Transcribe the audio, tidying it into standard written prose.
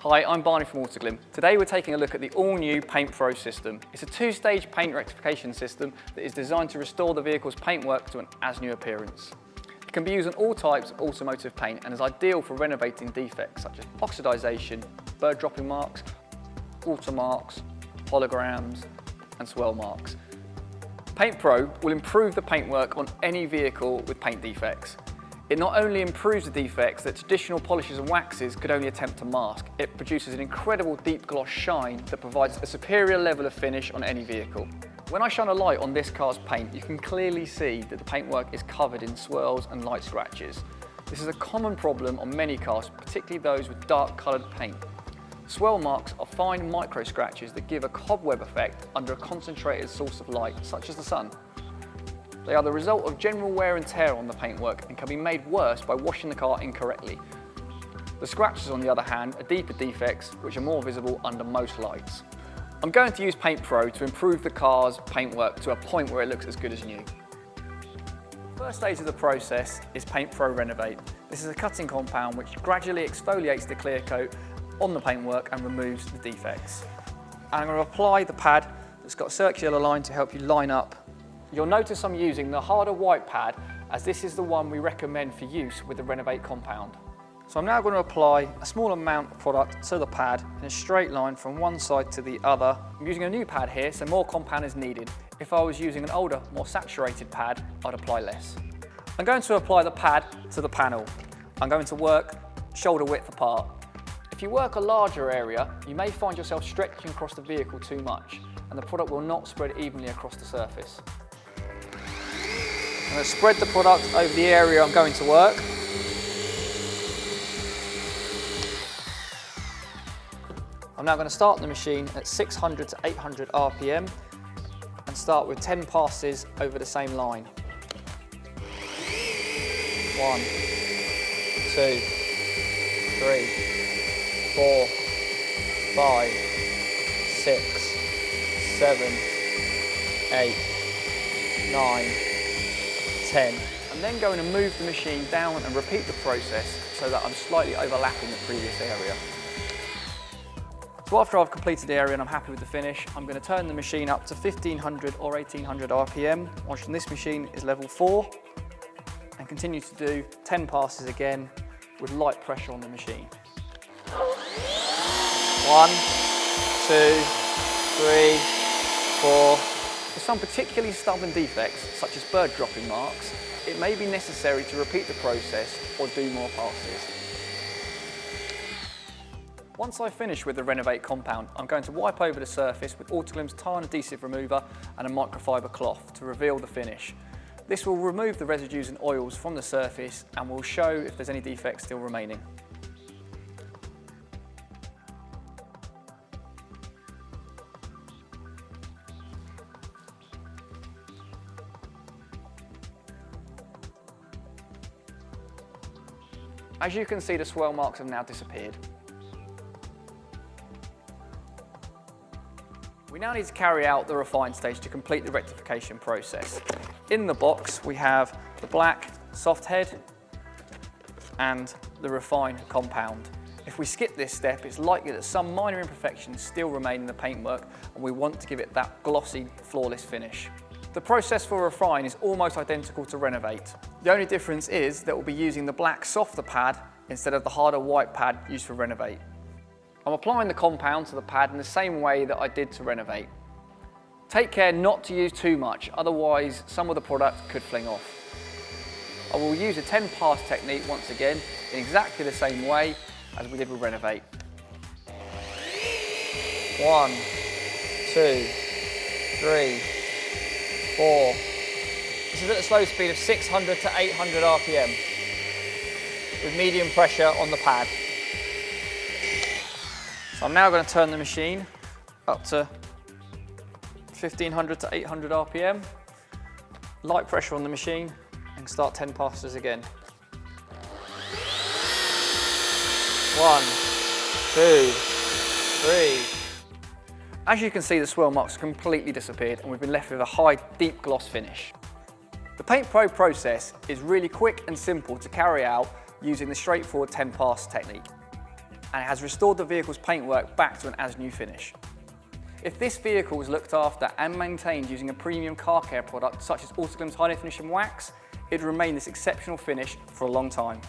Hi, I'm Barney from Autoglym. Today we're taking a look at the all-new Paint Pro system. It's a two-stage paint rectification system that is designed to restore the vehicle's paintwork to an as-new appearance. It can be used on all types of automotive paint and is ideal for renovating defects such as oxidisation, bird dropping marks, watermarks, holograms and swirl marks. Paint Pro will improve the paintwork on any vehicle with paint defects. It not only improves the defects that traditional polishes and waxes could only attempt to mask, it produces an incredible deep gloss shine that provides a superior level of finish on any vehicle. When I shine a light on this car's paint, you can clearly see that the paintwork is covered in swirls and light scratches. This is a common problem on many cars, particularly those with dark coloured paint. Swirl marks are fine micro scratches that give a cobweb effect under a concentrated source of light, such as the sun. They are the result of general wear and tear on the paintwork and can be made worse by washing the car incorrectly. The scratches, on the other hand, are deeper defects which are more visible under most lights. I'm going to use Paint Pro to improve the car's paintwork to a point where it looks as good as new. The first stage of the process is Paint Pro Renovate. This is a cutting compound which gradually exfoliates the clear coat on the paintwork and removes the defects. And I'm going to apply the pad that's got a circular line to help you line up. You'll notice I'm using the harder white pad as this is the one we recommend for use with the Renovate compound. So I'm now going to apply a small amount of product to the pad in a straight line from one side to the other. I'm using a new pad here, so more compound is needed. If I was using an older, more saturated pad, I'd apply less. I'm going to apply the pad to the panel. I'm going to work shoulder width apart. If you work a larger area, you may find yourself stretching across the vehicle too much and the product will not spread evenly across the surface. I'm going to spread the product over the area I'm going to work. I'm now going to start the machine at 600 to 800 RPM and start with 10 passes over the same line. 1, 2, 3, 4, 5, 6, 7, 8, 9, 10. I'm then going to move the machine down and repeat the process so that I'm slightly overlapping the previous area. So after I've completed the area and I'm happy with the finish, I'm going to turn the machine up to 1500 or 1800 RPM, watching this machine is level 4, and continue to do 10 passes again with light pressure on the machine. 1, 2, 3, 4. For some particularly stubborn defects, such as bird dropping marks, it may be necessary to repeat the process or do more passes. Once I finish with the Renovate compound, I'm going to wipe over the surface with Autoglym's tile adhesive remover and a microfiber cloth to reveal the finish. This will remove the residues and oils from the surface and will show if there's any defects still remaining. As you can see, the swirl marks have now disappeared. We now need to carry out the refine stage to complete the rectification process. In the box we have the black soft head and the refine compound. If we skip this step, it's likely that some minor imperfections still remain in the paintwork and we want to give it that glossy, flawless finish. The process for refine is almost identical to Renovate. The only difference is that we'll be using the black softer pad instead of the harder white pad used for Renovate. I'm applying the compound to the pad in the same way that I did to Renovate. Take care not to use too much, otherwise some of the product could fling off. I will use a 10 pass technique once again in exactly the same way as we did with Renovate. 1, 2, 3, 4. This is at a slow speed of 600 to 800 RPM with medium pressure on the pad. So I'm now going to turn the machine up to 1500 to 800 RPM, light pressure on the machine and start 10 passes again. 1, 2, 3. As you can see, the swirl marks have completely disappeared and we've been left with a high, deep gloss finish. The Paint Pro process is really quick and simple to carry out using the straightforward 10 pass technique. and it has restored the vehicle's paintwork back to an as-new finish. If this vehicle was looked after and maintained using a premium car care product such as Autoglym's High Definition Wax, it would remain this exceptional finish for a long time.